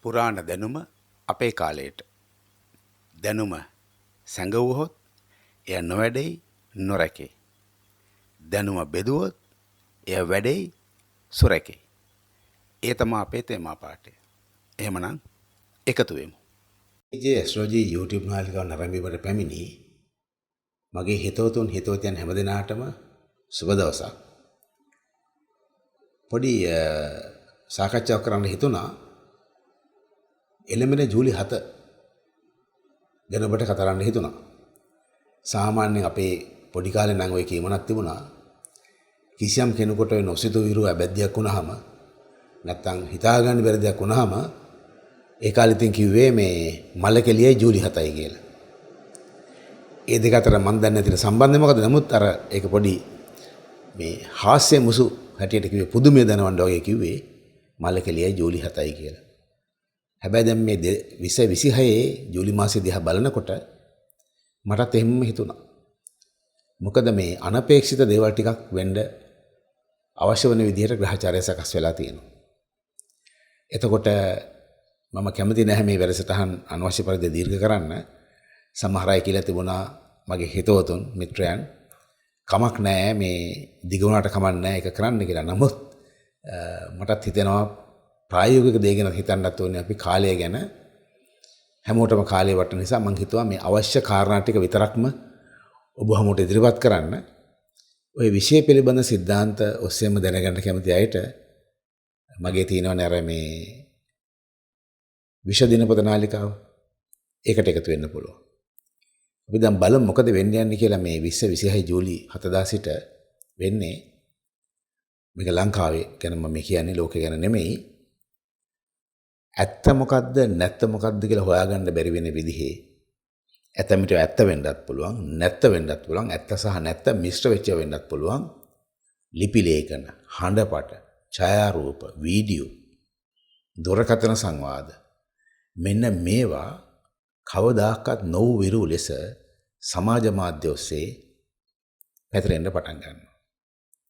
පුරාණ දැනුම අපේ කාලයට දැනුම සැඟවුවහොත් එය නොවැඩෙයි නොරැකේ. දැනුම බෙදුවොත් එය වැඩෙයි සුරැකේ. ඒ තමයි අපේ තේමා පාඨය. එහෙමනම් එකතු වෙමු. මේ ඇස්ට්‍රොලොජි YouTube නාලිකාව නරඹීමට පැමිණි මගේ හිතවතුන් හිතවතියන් හැමදෙනාටම සුබ දවසක්. පොඩි සාකච්ඡාවක් කරන්න හිතුණා. එළඹෙන ජූලි 7 ගැන ඔබට කතා කරන්න හිතුණා. සාමාන්‍යයෙන් අපේ පොඩි කාලේ නම් ඔය කීමනක් තිබුණා. කිසියම් කෙනෙකුට වෙන ඔසිතු විරු අබැද්දයක් වුණාම නැත්තම් හිතාගන්න බැරි දෙයක් වුණාම ඒ කාලේ ඉතින් කිව්වේ මේ මල කෙලියයි ජූලි 7යි කියලා. ඒ දෙක අතර මම දන්නේ නැති සම්බන්ධය මොකද? නමුත් අර ඒක පොඩි මේ හාස්‍ය මුසු හැටියට කිව්වේ පුදුමය දනවන්න වගේ කිව්වේ මල කෙලියයි ජූලි 7යි කියලා. හැබැයි දැන් මේ 2026 ජූලි මාසෙ දිහා බලනකොට මටත් එහෙම හිතුණා. මොකද මේ අනපේක්ෂිත දේවල් ටිකක් වෙන්න අවශ්‍ය වෙන විදිහට ග්‍රහචාරය සකස් වෙලා තියෙනවා. එතකොට මම කැමති නැහැ මේ වැඩසටහන් අනවශ්‍ය පරිදි දීර්ඝ කරන්න. සමහර අය කියලා තිබුණා මගේ හිතවතුන් මිත්‍රයන් කමක් නැහැ මේ දිග වුණාට කමක් නැහැ ඒක කරන්න කියලා. නමුත් මටත් හිතෙනවා ප්‍රායෝගික දේ ගැන හිතන්නත් ඕනේ අපි කාලය ගැන. හැමෝටම කාලය වටන නිසා මම හිතුවා මේ අවශ්‍ය කාරණා ටික විතරක්ම ඔබ හැමෝට ඉදිරිපත් කරන්න. ওই විෂය පිළිබඳ સિદ્ધාන්ත ඔස්සේම දැනගන්න කැමති අයට මගේ තියෙනවනේ අර මේ විෂ දිනපොත නාලිකාව. ඒකට එකතු වෙන්න පුළුවන්. අපි දැන් බලමු මොකද වෙන්න යන්නේ කියලා මේ 2026 ජූලි 7 දා සිට වෙන්නේ. මේක ලංකාවේ ගැන මම කියන්නේ ලෝකේ ගැන නෙමෙයි. ඇත්ත මොකද්ද නැත්ත මොකද්ද කියලා හොයාගන්න බැරි වෙන විදිහේ ඇත්තමිට ඇත්ත වෙන්නත් පුළුවන් නැත්ත වෙන්නත් පුළුවන් ඇත්ත සහ නැත්ත මිශ්‍ර වෙච්ච වෙන්නත් පුළුවන් ලිපි ලේඛන හඬපට ඡායාරූප වීඩියෝ දුරකථන සංවාද මෙන්න මේවා කවදාකවත් නොවු විරු ලෙස සමාජ මාධ්‍ය ඔස්සේ පැතිරෙන්න පටන් ගන්නවා.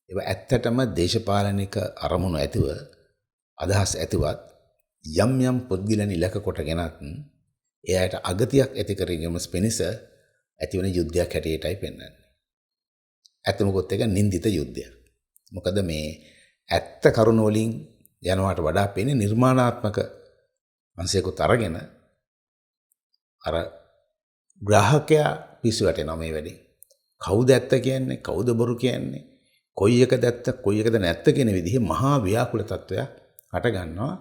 ඒවා ඇත්තටම දේශපාලනික අරමුණු ඇතිව අදහස් ඇතිවත් යම් යම් පුද්ගලයන් ඉලක්ක කොටගෙනත් එයාට අගතියක් ඇති කරගැනීම පිණිස ඇතිවන යුද්ධයක් හැටියටයි පෙන්වන්නේ. ඇත්තමකොත් එක නින්දිත යුද්ධයක්. මොකද මේ ඇත්ත කරුණ වලින් යනවාට වඩා පෙන්නේ නිර්මාණාත්මක අංශයකට අරගෙන අර ග්‍රාහකයා පිස්සු වැටෙනවා මේ වැඩේ. කවුද ඇත්ත කියන්නේ කවුද බොරු කියන්නේ කොයි එකද ඇත්ත කොයි එකද නැත්ත කියන විදිහේ මහා ව්‍යාකූල තත්වයක් හට ගන්නවා.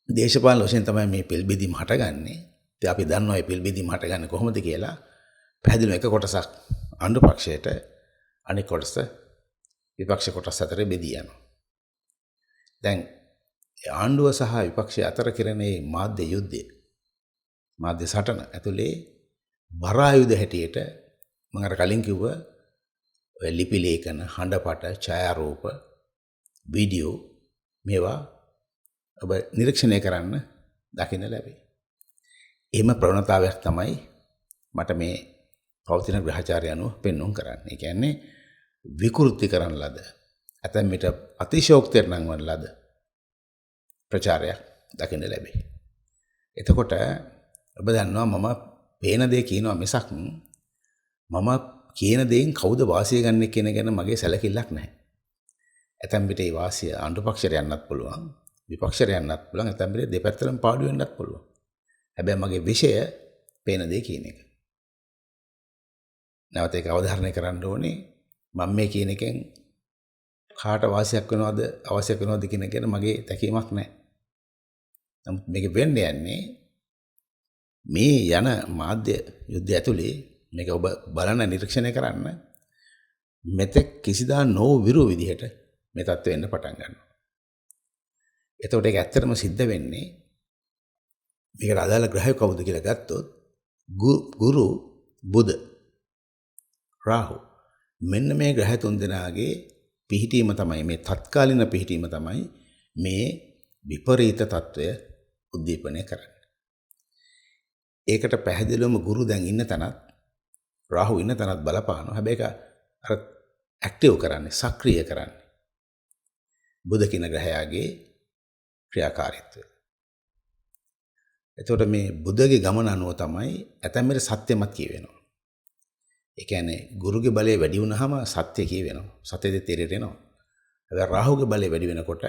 දේශපාලන වශයෙන් තමයි මේ පිළිබිදීම හටගන්නේ. ඉතින් අපි දන්නවා මේ පිළිබිදීම හටගන්නේ කොහොමද කියලා. පැහැදිලිව එක කොටසක් ආණ්ඩු පක්ෂයට අනෙක් කොටස විපක්ෂ කොටස අතර බෙදී යනවා. දැන් ආණ්ඩුව සහ විපක්ෂය අතර කෙරෙන මේ මාධ්‍ය යුද්ධය මාධ්‍ය සටන ඇතුලේ බර ආයුධ හැටියට මම අර කලින් කිව්ව ඔය ලිපි ලේඛන හඬපට ඡායාරූප වීඩියෝ මේවා ඔබ නිරීක්ෂණය කරන්න දකින්න ලැබේ. එහෙම ප්‍රවණතාවයක් තමයි මට මේ පවතින ග්‍රහචාරය අනුව පෙන්වන්න කරන්නේ. ඒ කියන්නේ විකෘති කරන ලද ඇතැම් විට අතිශෝක්තියට නංවන ලද ප්‍රචාරයක් දකින්න ලැබේ. එතකොට ඔබ දන්නවා මම පේන දේ කියනවා මිසක් මම කියන දේෙන් කවුද වාසිය ගන්න කියන ගැන මගේ සැලකිල්ලක් නැහැ. ඇතැම් විට ඒ වාසිය ආණ්ඩු පක්ෂයට යන්නත් පුළුවන්. විපක්ෂයට යන්නත් පුළුවන්. ඇතැම් විට දෙපැත්තටම පාඩු වෙන්නත් පුළුවන්. හැබැයි මගේ විෂය පේන දේ කියන එක. නැවත ඒක අවධාරණය කරන්න ඕනේ. මම මේ කියන එකෙන් කාට වාසියක් වෙනවද අවශ්‍ය වෙනවද කියන එක මගේ තැකීමක් නැහැ. නමුත් මේක වෙන්න යන්නේ මේ යන මාධ්‍ය යුද්ධය ඇතුලේ මේක ඔබ බලන නිරීක්ෂණය කරන්න මෙතෙක් කිසිදා නො විරු විදිහට මේ තත්ත්වෙ වෙන්න පටන් ගන්නවා. එතකොට ඒක ඇත්තටම සිද්ධ වෙන්නේ මේකට අදාළ ග්‍රහය කවුද කියලා ගත්තොත් ගුරු බුධ රාහු මෙන්න මේ ග්‍රහ තුන් දෙනාගේ පිහිටීම තමයි මේ තත්කාලීන පිහිටීම තමයි මේ විපරීත తত্ত্বය උද්දීපනය කරන්නේ. ඒකට පැහැදිලිවම ගුරු දැන් ඉන්න තැනත් රාහු ඉන්න තැනත් බලපානවා. හැබැයි ඒක අර ඇක්ටිව් කරන්නේ සක්‍රිය කරන්නේ බුධ කියන ග්‍රහයාගේ ක්‍රියාකාරීත්වය. එතකොට මේ බුද්ධගේ ගමන අනුව තමයි ඇතැම් වෙලේ සත්‍යමත් කියවෙනවා. ඒ කියන්නේ ගුරුගේ බලය වැඩි වුණාම සත්‍ය කියවෙනවා. සත්‍යද තේරෙනවා. හැබැයි රාහුගේ බලය වැඩි වෙනකොට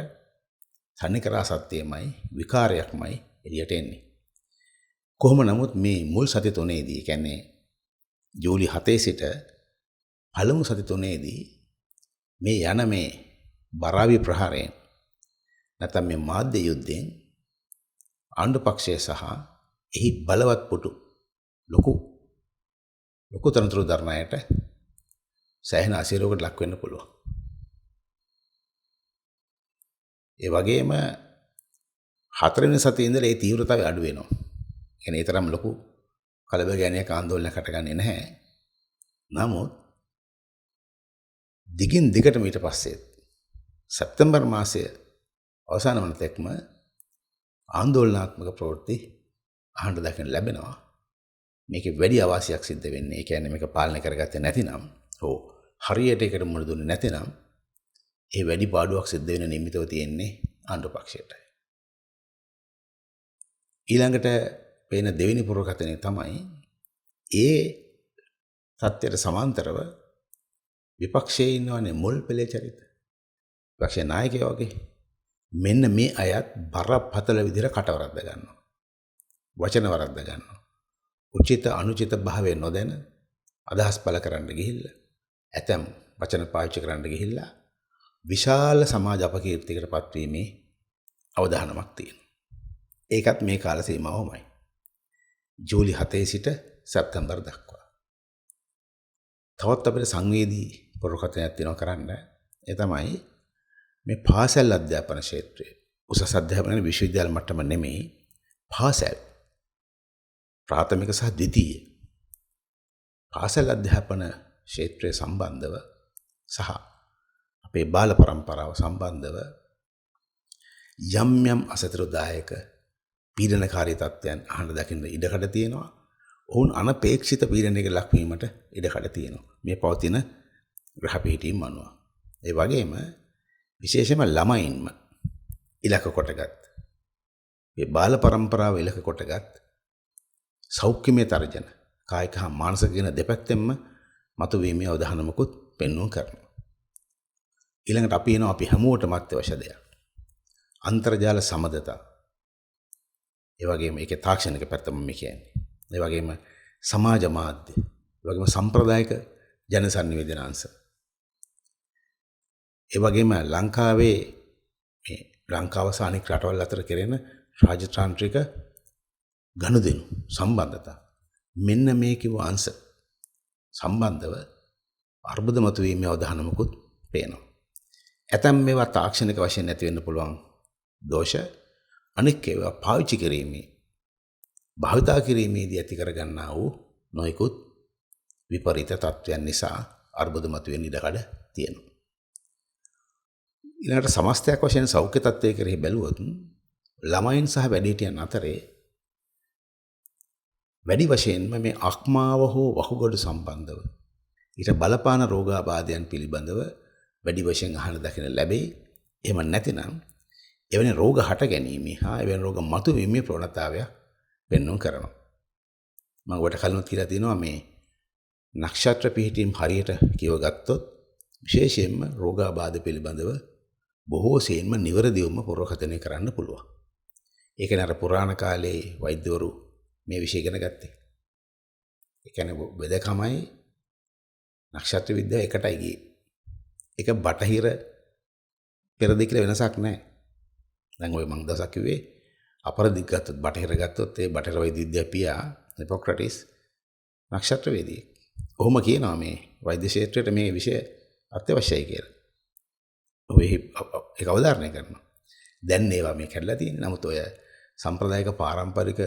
තනිකර සත්‍යයමයි විකාරයක්මයි එළියට එන්නේ. කොහොම නමුත් මේ මුල් සති තුනේදී කියන්නේ ජූලි 7 සිට පළමු සති තුනේදී මේ යන මේ බරාවි ප්‍රහාරයෙන් නැත්නම් මේ මාධ්‍ය යුද්ධයෙන් ආණ්ඩු පක්ෂය සහ එහි බලවත් පුටු ලොකු තනතුරු දරණයට සෑහෙන අසීරුවකට ලක් වෙන්න පුළුවන්. ඒ වගේම හතරවෙනි සතියේ ඉඳලා ඒ තීව්‍රතාවය අඩු වෙනවා. කියන්නේ ඒ තරම් ලොකු කලබගැනියක් ආందోලනයක් හටගන්නේ නැහැ. නමුත් දිගින් දිගටම ඊට පස්සේ සැප්තැම්බර් මාසයේ අවසාන වන තෙක්ම ආందోලනාත්මක ප්‍රවෘත්ති අහන්න දකින්න ලැබෙනවා. මේකේ වැඩි අවාසියක් සිද්ධ වෙන්නේ. ඒ කියන්නේ මේක පාලනය කරගත්තේ නැතිනම් හරියට ඒකට මුහුණ දුන්නේ නැතිනම් ඒ වැඩි පාඩුවක් සිද්ධ වෙන නිමිතව තියෙන්නේ ආණ්ඩු පක්ෂයට. ඊළඟට පේන දෙවෙනි පුරකථනය තමයි ඒ සත්‍යයට සමාන්තරව විපක්ෂයේ ඉන්නවනේ මුල් පෙළේ චරිත. විපක්ෂයේ නායකයෝ වගේ මෙන්න මේ අයත් බරපතල විදිහට කටවරද්ද ගන්නවා. වචන වරද්ද ගන්නවා. උචිත අනුචිත භාවය නොදැන අදහස් පළ කරන්න ගිහිල්ලා ඇතම් වචන පාවිච්චි කරන්න ගිහිල්ලා විශාල සමාජ අපකීර්තියකට පත්වීමේ අවධානමක් තියෙනවා. ඒකත් මේ කාල සීමාවමයි. ජූලි 7 සිට සැප්තැම්බර් දක්වා. තවත් අපිට සංවේදී පුරකථනයක් තියෙනවා කරන්න. ඒ තමයි මේ පාසල් අධ්‍යාපන ක්ෂේත්‍රය. උසස් අධ්‍යාපන විශ්වවිද්‍යාල මට්ටම නෙමෙයි පාසල්. ප්‍රාථමික සහ ද්විතීය පාසල් අධ්‍යාපන ක්ෂේත්‍රය සම්බන්ධව සහ අපේ බාල පරම්පරාව සම්බන්ධව යම් අසතුරුදායක පීඩනකාරී තත්ත්වයන් අහන්න දකින්න ඉඩකඩ තියෙනවා. ඔවුන් අනපේක්ෂිත පීඩනයකට ලක්වීමට ඉඩකඩ තියෙනවා. මේ පවතින ග්‍රහ පිහිටීම් අනුව. ඒ වගේම විශේෂයෙන්ම ළමයින්ම ඉලක්ක කොටගත් මේ බාල පරම්පරාව ඉලක්ක කොටගත් සෞඛ්‍යමය තර්ජන කායික හා මානසික කියන දෙපැත්තෙන්ම මතුවීමේ අවධානමකුත් පෙන්වුම් කරනවා. ඊළඟට අපි එනවා අපි හැමෝටම අත්‍යවශ්‍ය දෙයක්. අන්තර්ජාල සමදතා. ඒ වගේම ඒකේ තාක්ෂණික පැත්ත මම කියන්නේ. ඒ වගේම සමාජ මාධ්‍ය. ඒ වගේම සම්ප්‍රදායික ජන සංනිවේදනාංශ. ඒ වගේම ලංකාවේ මේ ලංකාව සහ අනෙක් රටවල් අතර කෙරෙන රාජතාන්ත්‍රික ගනුදෙනු සම්බන්ධතා. මෙන්න මේ කිව්ව අංශ සම්බන්ධව අර්බුද මතුවීමේ අවධානමකුත් පේනවා. ඇතැම් මේවා තාක්ෂණික වශයෙන් නැති වෙන්න පුළුවන් දෝෂ අනෙක් ඒවා පාවිච්චි කිරීමේ භාවිතා කිරීමේදී ඇති කරගන්නා වූ නොයෙකුත් විපරීත තත්ත්වයන් නිසා අර්බුද මතුවෙන්න ඉඩකඩ තියෙනවා. ඊළඟට සමස්තයක් වශයෙන් සෞඛ්‍ය තත්ත්වය කෙරෙහි බැලුවොත් ළමයින් සහ වැඩිහිටියන් අතරේ වැඩි වශයෙන්ම මේ අක්මාව හෝ වකුගඩු සම්බන්ධව ඊට බලපාන රෝගාබාධයන් පිළිබඳව වැඩි වශයෙන් අහන දකින ලැබෙයි. එහෙම නැතිනම් එවැනි රෝග හට ගැනීම හා එවැනි රෝග මතුවීමේ ප්‍රවණතාවය පෙන්වන්න කරනවා. මම ඔබට කලිනුත් කියලා තියෙනවා මේ නක්ෂත්‍ර පිහිටීම් හරියට කියව ගත්තොත් විශේෂයෙන්ම රෝගාබාධ පිළිබඳව බොහෝ සෙයින්ම නිවැරදිවම පුරකථනය කරන්න පුළුවන්. ඒක නේ අර පුරාණ කාලේ වෛද්‍යවරු මේ විෂය ඉගෙන ගත්තේ. ඒ කියන්නේ වෙදකමයි නක්ෂත්‍ර විද්‍යාව එකටයි ගියේ. ඒක බටහිර පෙරදි කියලා වෙනසක් නැහැ. දැන් ඔය මම දවසක් කිව්වේ අපරදිග ගත්තොත් බටහිර ගත්තොත් ඒ බටහිර වෛද්‍ය විද්‍යාව පියා හිපොක්‍රටිස් නක්ෂත්‍ර වේදියෙක්. ඔහොම කියනවා මේ වෛද්‍ය ක්ෂේත්‍රයට මේ විෂය අත්‍යවශ්‍යයි කියලා. ඔය ඒක අවධාරණය කරනවා. දැන් ඒවා මේ කැඩලා තියෙන්නේ. නමුත් ඔය සම්ප්‍රදායික පාරම්පරික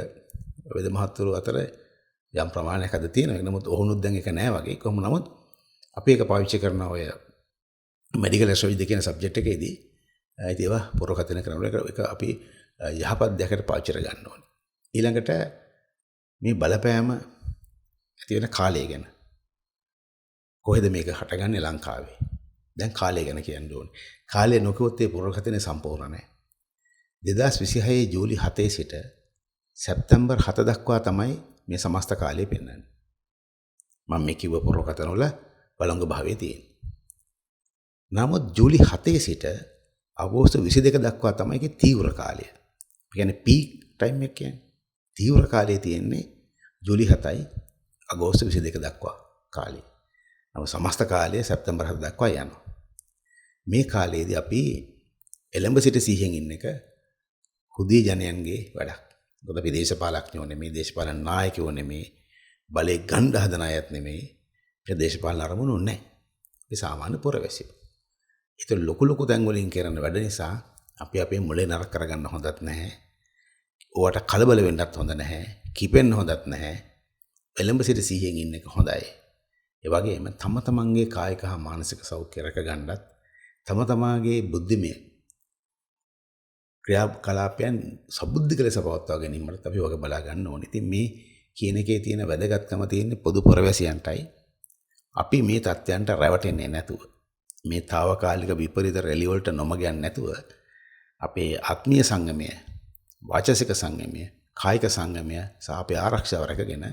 වේද මහත්වරු අතර යම් ප්‍රමාණයක් අද තියෙනවා. නමුත් ඔහුනුත් දැන් ඒක නෑ වගේ. කොහොම නමුත් අපි ඒක පාවිච්චි කරන ඔය මෙඩිකල් ඇස්ට්‍රොලොජි කියන සබ්ජෙක්ට් එකේදී ඒවා පුරකථන කරනවා. ඒක අපි යහපත් දෙයකට පාවිච්චි කර ගන්න ඕනේ. ඊළඟට මේ බලපෑම ඇති වෙන කාලය ගැන කොහෙද මේක හටගන්නේ ලංකාවේ? දැන් කාලය ගැන කියන්න ඕනේ. කාලය නොකියොත් ඒ පුරකථනය සම්පූර්ණ නැහැ. 2026 ජූලි 7 සිට සැප්තැම්බර් 7 දක්වා තමයි මේ සමස්ත කාලය පෙන්වන්නේ. මම මේ කිව්ව පුරකථන වල වළංගු භාවයේ තියෙන. නමුත් ජූලි 7 සිට අගෝස්තු 22 දක්වා තමයි ඒකේ තීව්‍ර කාලය. ඒ කියන්නේ පීක් ටයිම් එක කියන්නේ. තීව්‍ර කාලය තියෙන්නේ ජූලි 7යි අගෝස්තු 22 දක්වා කාලය. නමුත් සමස්ත කාලය සැප්තැම්බර් 7 දක්වා යනවා. මේ කාලයේදී අපි එළඹ සිට සිහියෙන් ඉන්න එක හුදී ජනයන්ගේ වැඩක්. මොකද අපි දේශපාලඥයෝ නෙමෙයි, දේශපාලන නායකයෝ නෙමෙයි, බලේ ගණ්ඩ හදන අයත් නෙමෙයි, ඒ දේශපාලන අරමුණු නැහැ. ඒ සාමාන්‍ය පුරවැසියෝ. ඒක ලොකු තැන් වලින් කරන වැඩ නිසා අපි අපේ මොලේ නරක කරගන්න හොඳත් නැහැ. ඕවට කලබල වෙන්නත් හොඳ නැහැ. කිපෙන්න හොඳත් නැහැ. එළඹ සිට සිහියෙන් ඉන්න එක හොඳයි. ඒ වගේම තම තමන්ගේ කායික හා මානසික සෞඛ්‍ය රැකගන්නත් තම තමාගේ බුද්ධිමය ක්‍රියාකලාපයන් සබුද්ධික ලෙස පවත්වා ගැනීමට අපි වග බලා ගන්න ඕනේ. ඉතින් මේ කියන එකේ තියෙන වැදගත්කම තියෙන්නේ පොදු පුරවැසියන්ටයි. අපි මේ තත්ත්වයන්ට රැවටෙන්නේ නැතුව, මේ తాවකාලික විපරීත රැලි වලට නොමග යන්නේ නැතුව අපේ ආත්මීය සංගමය, වාචසික සංගමය, කායික සංගමය සහ අපේ ආරක්ෂාව රැකගෙන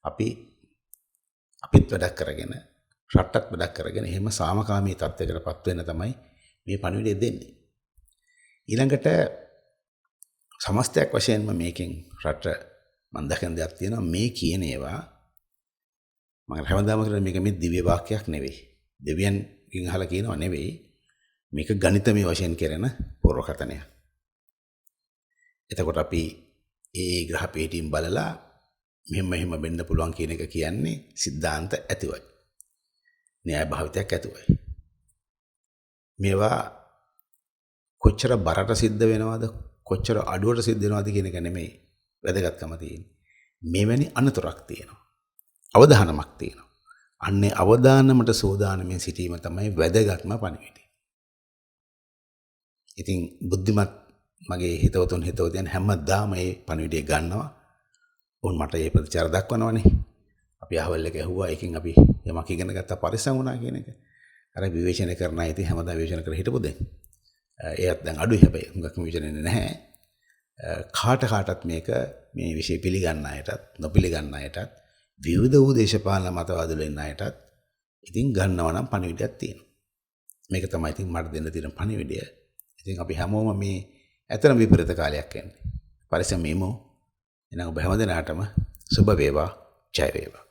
අපිත් වැඩක් කරගෙන රටත් වැඩක් කරගෙන එහෙම සාමකාමී තත්ත්වයකටපත් වෙන්න තමයි මේ පණිවිඩය දෙන්නේ. ඊළඟට සමස්තයක් වශයෙන්ම මේකෙන් රට මම දැකන දෙයක් තියෙනවා. මේ කියන ඒවා මම හැමදාම කියන මේක මේ දිව්‍ය වාක්‍යයක් නෙවෙයි. දෙවියන්ගෙන් අහලා කියනවා නෙවෙයි. මේක ගණිතමය වශයෙන් කරන පුරකථනයක්. එතකොට අපි ඒ ග්‍රහ පීඨීන් බලලා මෙහෙම වෙන්න පුළුවන් කියන එක කියන්නේ સિદ્ધාන්ත ඇතිවයි. න්‍යාය භාවිතයක් ඇතිවයි. මේවා කොච්චර බරට සිද්ධ වෙනවද, කොච්චර අඩුවට සිද්ධ වෙනවද කියන එක නෙමෙයි වැදගත්කම තියෙන්නේ. මෙවැනි අනතුරක් තියෙනවා. අවදානමක් තියෙනවා. අන්නේ අවදානමට සෝදානමින් සිටීම තමයි වැදගත්ම පණිවිඩය. ඉතින් බුද්ධිමත් මගේ හිතවතුන් හැමදාම මේ පණිවිඩය ගන්නවා. උන් මට මේ ප්‍රතිචාර දක්වනවනේ. අපි අහවල් එක ඇහුවා, ඒකෙන් අපි යමක් ඉගෙන ගත්තා, පරිස්සම් වුණා කියන එක. අර විවේචනය කරන අය ඉතින් හැමදාම විවේචන කර හිටපො දැන්. ඒත් දැන් අඩුයි හැබැයි. හුඟක් විවේචනන්නේ නැහැ. කාටත් මේක මේ විෂය පිළිගන්න අයටත් නොපිළිගන්න අයටත් විවිධ වූ දේශපාලන මතවාද වලින් අයටත් ඉතින් ගන්නවා නම් පණිවිඩයක් තියෙනවා. මේක තමයි ඉතින් මට දෙන්න තියෙන පණිවිඩය. ඉතින් අපි හැමෝම මේ ඇතන විපරීත කාලයක් යන්නේ. පරිස්සම් වෙමු. එහෙනම් ඔබ හැමදෙනාටම සුබ වේවා, ජය වේවා.